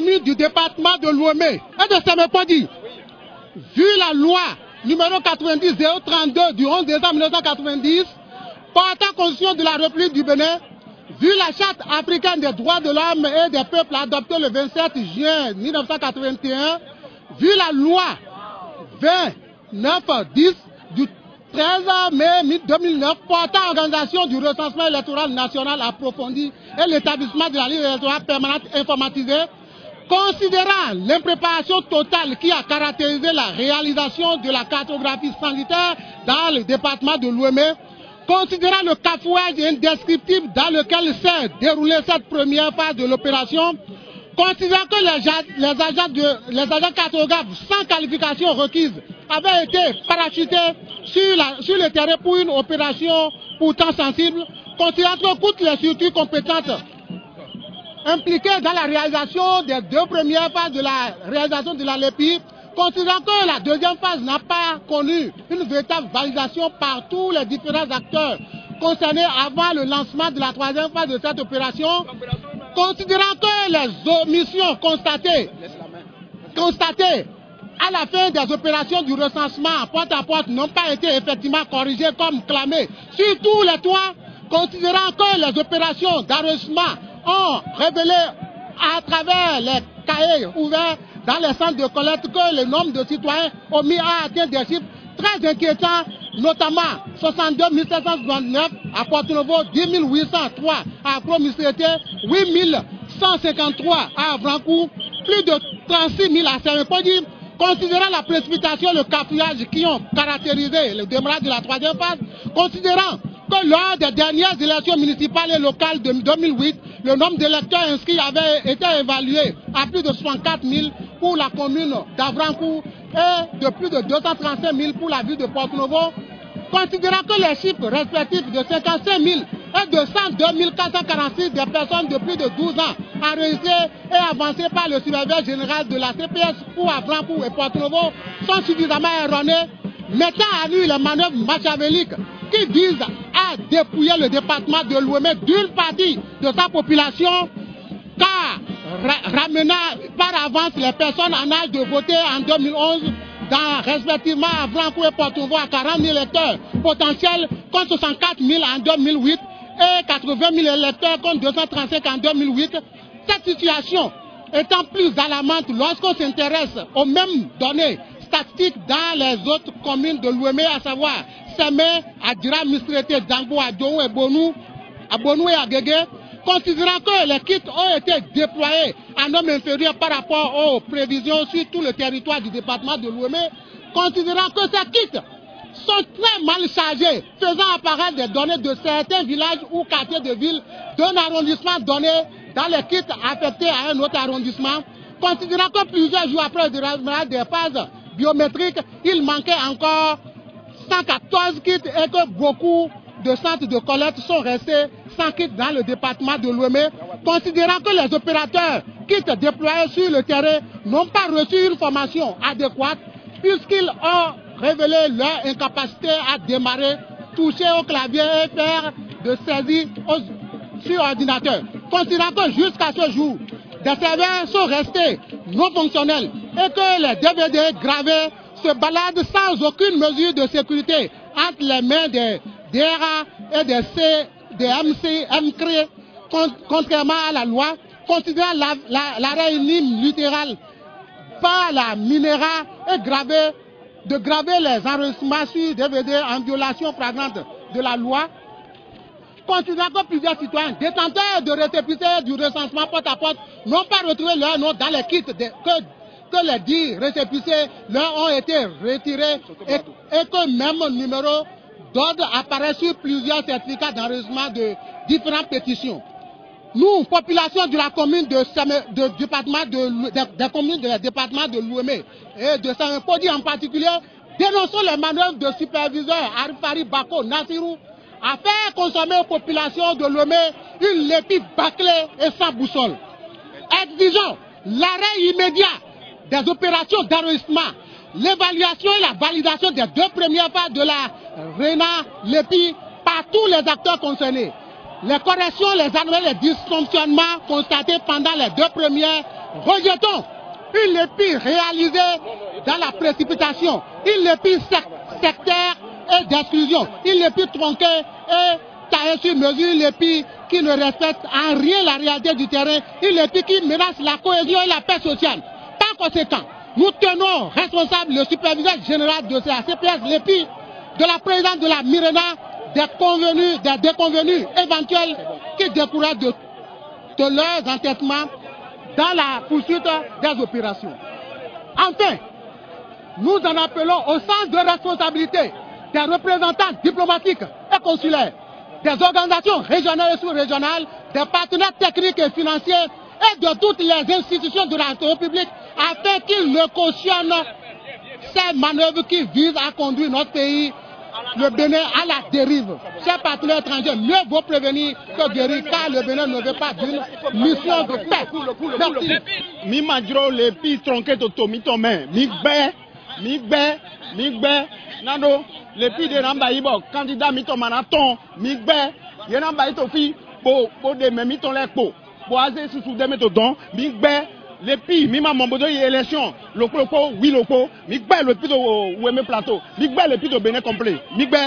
communes du département de Lomé et de Sémépodi, vu la loi numéro 90-032 du 11 décembre 1990, portant constitution de la République du Bénin, vu la charte africaine des droits de l'homme et des peuples adoptée le 27 juin 1981, vu la loi 2910 du 13 mai 2009 portant organisation du recensement électoral national approfondi et l'établissement de la liste électorale permanente informatisée, considérant l'impréparation totale qui a caractérisé la réalisation de la cartographie sanitaire dans le département de Lomé, considérant le cafouage indescriptible dans lequel s'est déroulée cette première phase de l'opération, considérant que les agents cartographes sans qualification requise avaient été parachutés sur le terrain pour une opération pourtant sensible, considérant que toutes les structures compétentes impliquées dans la réalisation des deux premières phases de la réalisation de la LEPI, considérant que la deuxième phase n'a pas connu une véritable validation par tous les différents acteurs concernés avant le lancement de la troisième phase de cette opération, considérant que les omissions constatées à la fin des opérations du recensement porte à porte n'ont pas été effectivement corrigées comme clamé sur tous les toits, considérant que les opérations d'enregistrement ont révélé à travers les cahiers ouverts dans les centres de collecte que le nombre de citoyens omis a atteint des chiffres très inquiétants, notamment 62 769 à Porto-Novo, 10 803 à Promistrité, 8 153 à Avrancourt, plus de 36 000 à Sémépodi. Considérant la précipitation et le cafouillage qui ont caractérisé le démarrage de la troisième phase, considérant que lors des dernières élections municipales et locales de 2008, le nombre d'électeurs inscrits avait été évalué à plus de 64 000 pour la commune d'Avrancourt et de plus de 235 000 pour la ville de Porto-Novo, considérant que les chiffres respectifs de 55 000 et de 102 446 des personnes de plus de 12 ans enregistrées et avancées par le surveillant général de la CPS pour Avrancourt et Porto-Novo sont suffisamment erronés, mettant à nu les manœuvres machiavéliques qui visent à dépouiller le département de Lomé d'une partie de sa population, car ramenant par avance les personnes en âge de voter en 2011 dans respectivement Avrancourt et Porto-Novo à 40 000 électeurs potentiels contre 64 000 en 2008 et 80 000 électeurs contre 235 en 2008. Cette situation étant plus alarmante lorsqu'on s'intéresse aux mêmes données statistiques dans les autres communes de Lomé, à savoir Sémé, Adira, Mistrete, Dangbo, Adou et Bonou, à Bonou et à Guégué, considérant que les kits ont été déployés en nombre inférieur par rapport aux prévisions sur tout le territoire du département de Lomé, considérant que ces kits sont très mal chargés, faisant apparaître des données de certains villages ou quartiers de ville d'un arrondissement donné dans les kits affectés à un autre arrondissement, considérant que plusieurs jours après le déroulement des phases biométriques, il manquait encore 114 kits et que beaucoup de centres de collecte sont restés sans kits dans le département de Lomé, considérant que les opérateurs kits déployés sur le terrain n'ont pas reçu une formation adéquate puisqu'ils ont révélé leur incapacité à démarrer, toucher au clavier et faire de saisie sur ordinateur. Considérant que jusqu'à ce jour, des serveurs sont restés non fonctionnels et que les DVD gravés se baladent sans aucune mesure de sécurité entre les mains des DRA et des MCRE, contrairement à la loi, considérant l'arrêt littéral par la minéra et de graver les enregistrements sur DVD en violation flagrante de la loi, considérant que plusieurs citoyens détenteurs de récépissés du recensement porte à porte n'ont pas retrouvé leur nom dans les kits que les 10 récépissés leur ont été retirés et que même numéro d'ordre apparaît sur plusieurs certificats d'enregistrement de différentes pétitions. Nous, population de la commune des communes du département de Lomé et de Sémépodi en particulier, dénonçons les manœuvres de superviseurs Arifari Bako Nassirou à faire consommer aux populations de Lomé une LEPI bâclée et sans boussole. Exigeons l'arrêt immédiat des opérations d'enregistrement, l'évaluation et la validation des deux premières phases de la RENA LEPI par tous les acteurs concernés. les corrections, les anomalies, les dysfonctionnements constatés pendant les 2 premières. Rejetons une épée réalisée dans la précipitation, une épée sectaire et d'exclusion, une épée tronquée et taillée sur mesure, une épée qui ne respecte en rien la réalité du terrain, une épée qui menace la cohésion et la paix sociale. Par conséquent, nous tenons responsable le superviseur général de la CPS, l'épée de la présidente de la Mirena, des déconvenus éventuels qui découlent de leurs entêtements dans la poursuite des opérations. Enfin, nous en appelons au sens de responsabilité des représentants diplomatiques et consulaires, des organisations régionales et sous-régionales, des partenaires techniques et financiers et de toutes les institutions de la République afin qu'ils ne cautionnent ces manœuvres qui visent à conduire notre pays, le Bénin, à la dérive. Chers partenaires étrangers, mieux vaut prévenir que guérir, car le Bénin ne veut pas d'une mission de paix. Merci. Mi madro le pi tronqué toto mi tomé mi gbé nado le pi de namba ibo candidat mi tomanaton mi gbé ye namba ito fi po de me mi ton le po aze susu de meto don mi gbé le pi mi ma mombodo ye élection le clopo oui le po mi gbé le pi de Ouémé plateau mi gbé le pi de Bénin complet mi gbé